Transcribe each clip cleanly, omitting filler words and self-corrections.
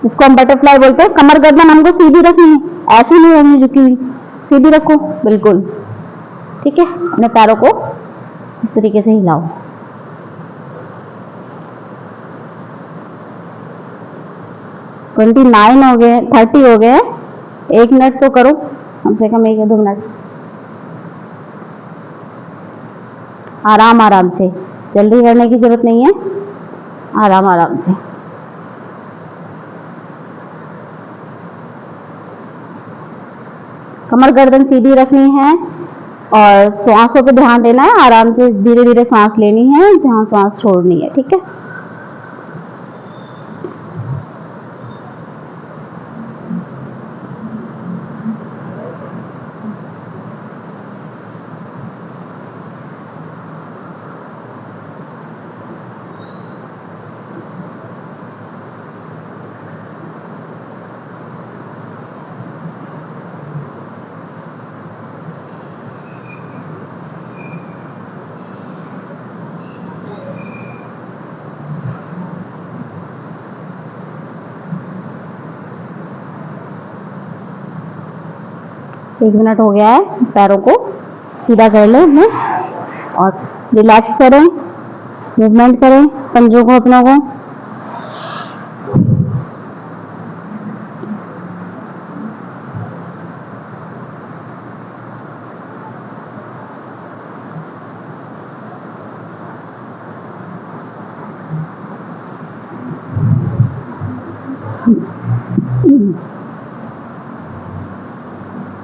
इसको हम बटरफ्लाई बोलते हैं। कमर गर्दन हमको सीधी रखनी है, ऐसी नहीं होनी झुकी हुई, सीधी रखो बिल्कुल, ठीक है। अपने पैरों को इस तरीके से हिलाओ। ट्वेंटी 29 हो गए, 30 हो गए। 1 मिनट तो करो, कम से कम 1 या 2 मिनट, आराम आराम से, जल्दी करने की जरूरत नहीं है, आराम आराम से। कमर गर्दन सीधी रखनी है और सांसों पे ध्यान देना है, आराम से धीरे धीरे सांस लेनी है, जहां सांस छोड़नी है, ठीक है। एक मिनट हो गया है, पैरों को सीधा कर लें और रिलैक्स करें, मूवमेंट करें पंजों को अपनों को।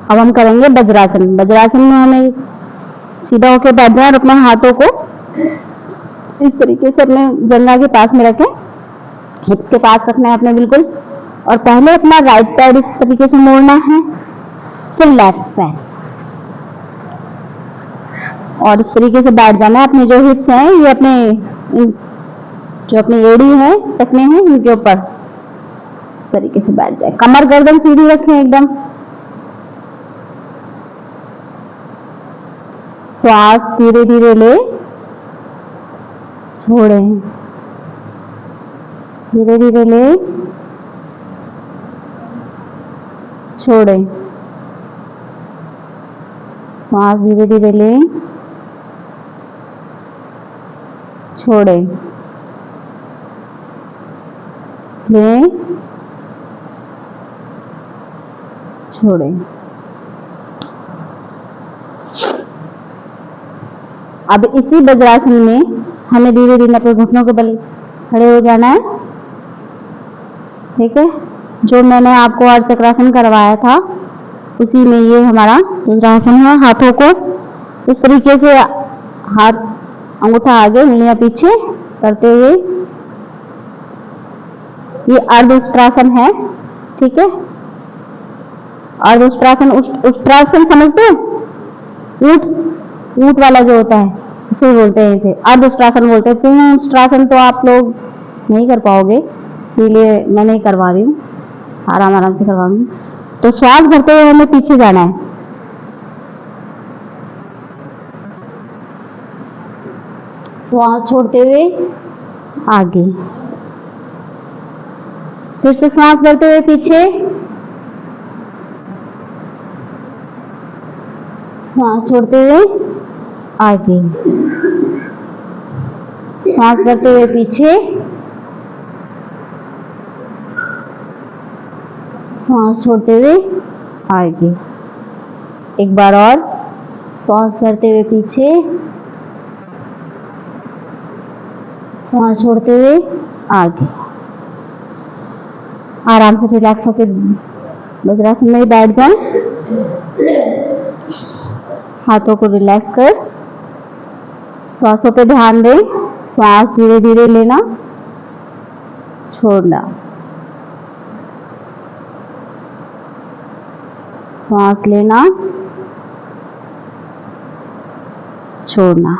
अब हम करेंगे वज्रासन। वज्रासन में हमें सीधा होकर बैठ जाए और अपने हाथों को इस तरीके से अपने जंघा के पास में रखें, हिप्स के पास रखना है अपने बिल्कुल। और पहले अपना राइट पैर इस तरीके से मोड़ना है, फिर लेफ्ट पैर, और इस तरीके से बैठ जाना है। अपने जो हिप्स हैं ये अपने जो अपनी एड़ी है रखने हैं, इनके ऊपर इस तरीके से बैठ जाए। कमर गर्दन सीधी रखें एकदम। श्वास धीरे धीरे ले, छोड़ें, धीरे धीरे ले, छोड़ें, श्वास धीरे धीरे ले, छोड़ें, ले, छोड़ें। अब इसी वज्रासन में हमें धीरे धीरे अपने घुटनों के बल खड़े हो जाना है, ठीक है। जो मैंने आपको अर्ध चक्रासन करवाया था उसी में ये हमारा वज्रासन है। हाथों को इस तरीके से, हाथ अंगूठा आगे उंगलियां पीछे करते हुए, ये अर्ध उष्ट्रासन है, ठीक है। अर्ध उष्ट्रासन, उष्ट्रासन समझते हो? ऊंट वाला जो होता है इसे बोलते हैं, इसे अर्ध उष्ट्रासन बोलते हैं। पूर्ण उष्ट्रासन तो आप लोग नहीं कर पाओगे, इसीलिए मैं नहीं करवा रही हूँ, आराम आराम से करवाऊंगी। तो श्वास भरते हुए हमें पीछे जाना है, श्वास छोड़ते हुए आगे, फिर से श्वास भरते हुए पीछे, श्वास छोड़ते हुए आगे, श्वास भरते हुए पीछे, श्वास छोड़ते हुए आगे। एक बार और, श्वास भरते हुए पीछे, श्वास छोड़ते हुए आगे। आराम से रिलैक्स होकर वज्रासन में बैठ जाए। हाथों को रिलैक्स कर श्वासों पे ध्यान दें। श्वास धीरे धीरे लेना, छोड़ना, श्वास लेना, छोड़ना।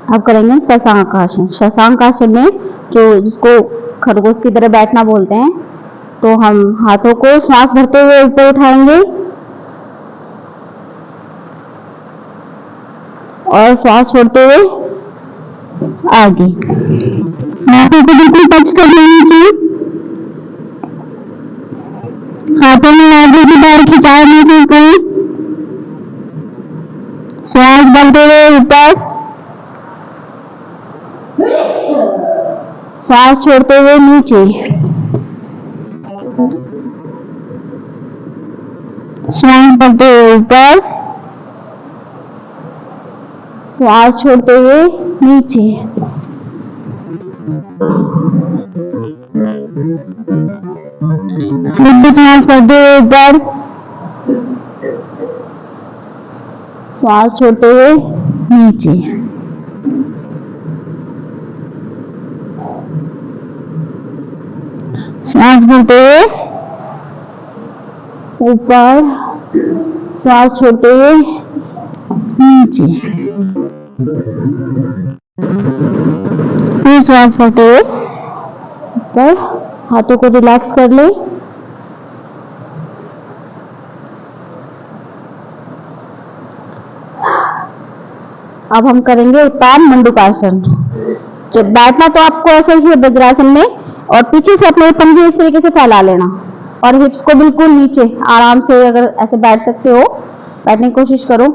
अब करेंगे शशांक आसन। शशांक आसन में जो जिसको खरगोश की तरह बैठना बोलते हैं, तो हम हाथों को श्वास भरते हुए ऊपर उठाएंगे और श्वास छोड़ते हुए आगे। हाथों को बिल्कुल टच कर लेनी चाहिए, हाथों में आगे की बार खिंचाव महसूस करें। श्वास भरते हुए ऊपर, श्वास छोड़ते हुए नीचे, श्वास भरते हुए ऊपर, श्वास छोड़ते हुए नीचे। श्वास भरते हुए ऊपर, श्वास छोड़ते हुए नीचे। श्वास भरते हुए ऊपर, श्वास छोड़ते हुए नीचे। फिर श्वास भरते हुए ऊपर, हाथों को रिलैक्स कर ले। अब हम करेंगे उत्तान मंडूकासन। जो बैठना तो आपको ऐसे ही है वज्रासन में, और पीछे से अपने पंजे इस तरीके से फैला लेना और हिप्स को बिल्कुल नीचे आराम से, अगर ऐसे बैठ सकते हो बैठने की कोशिश करो।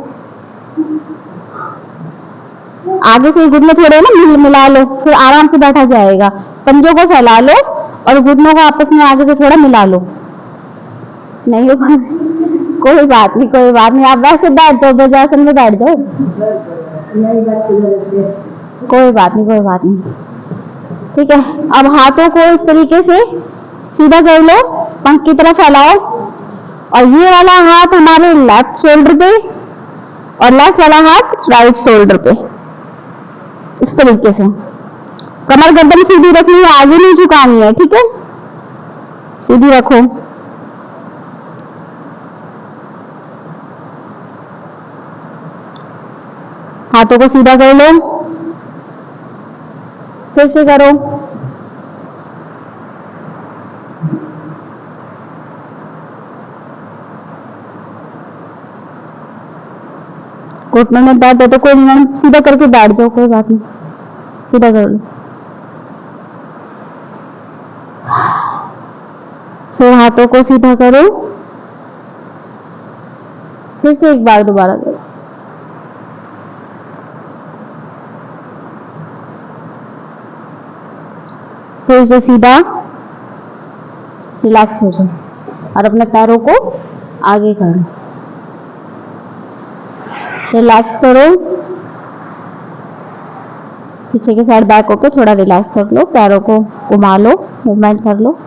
आगे से घुटने थोड़े ना मिला लो, फिर आराम से बैठा जाएगा। पंजों को फैला लो और घुटनों को आपस में आगे से थोड़ा मिला लो। नहीं होगा कोई बात नहीं, कोई बात नहीं, आप वैसे बैठ जाओ, वज्रासन में बैठ जाओ, कोई बात नहीं, कोई बात नहीं। ठीक है, अब हाथों को इस तरीके से सीधा कर लो, पंख की तरफ फैलाओ, और ये वाला हाथ हमारे लेफ्ट शोल्डर पे और लेफ्ट वाला हाथ राइट शोल्डर पे, इस तरीके से। कमर गर्दन सीधी रखनी है, आगे नहीं झुकानी है, ठीक है, सीधी रखो। हाथों को सीधा कर लो, फिर से करो। घुटनों में दर्द है तो कोई नहीं, सीधा करके बैठ जाओ, कोई बात नहीं, सीधा कर लो। फिर हाथों को सीधा करो, फिर से एक बार दोबारा करो। फिर से सीधा, रिलैक्स हो जाओ और अपने पैरों को आगे करो, रिलैक्स करो। पीछे के साइड बैक होके थोड़ा रिलैक्स कर लो, पैरों को घुमा लो, मूवमेंट कर लो।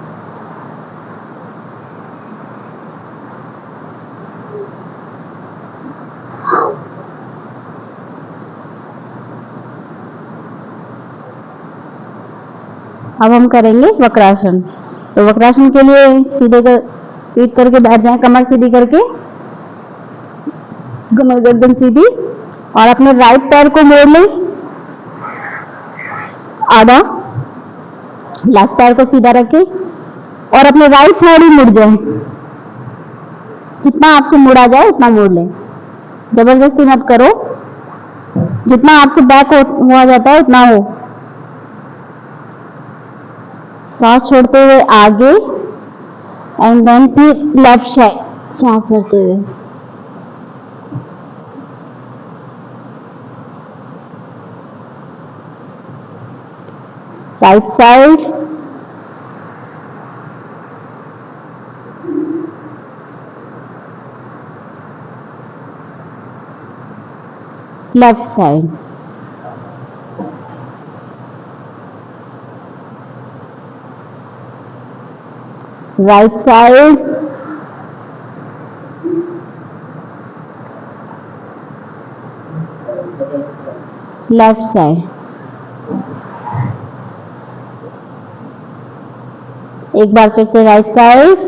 अब हम करेंगे वक्रासन। तो वक्रासन के लिए सीधे पीठ करके बैठ जाएं, कमर सीधी करके, कमर गर्दन सीधी, और अपने राइट पैर को मोड़ लें आधा, लेफ्ट पैर को सीधा रखें और अपने राइट साइड ही मुड़ जाए। जितना आपसे मुड़ा जाए उतना मोड़ लें, जबरदस्ती मत करो, जितना आपसे बैक हुआ जाता है उतना हो। सांस छोड़ते हुए आगे, एंड देन फिर लेफ्ट साइड सांस भरते हुए। Right side, left side, right side, left side. एक बार फिर से राइट साइड,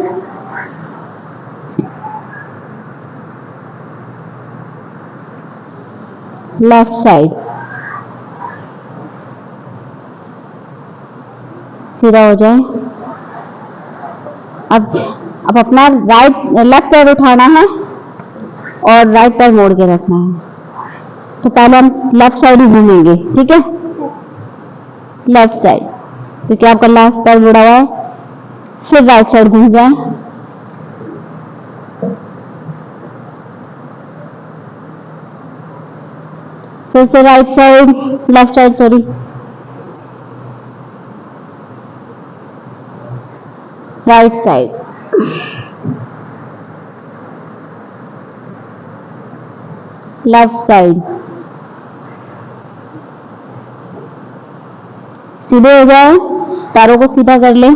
लेफ्ट साइड, सीधा हो जाए। अब अपना लेफ्ट पैर उठाना है और राइट पैर मोड़ के रखना है। तो पहले हम लेफ्ट साइड ही घूमेंगे, ठीक है, लेफ्ट साइड, क्योंकि आपका लेफ्ट पैर मुड़ा हुआ है। फिर राइट साइड घूम जाए, फिर से right side, left side sorry, right side, left side. सीधे हो जाए, पैरों को सीधा कर ले,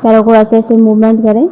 पैरों को ऐसे ऐसे मूवमेंट करें।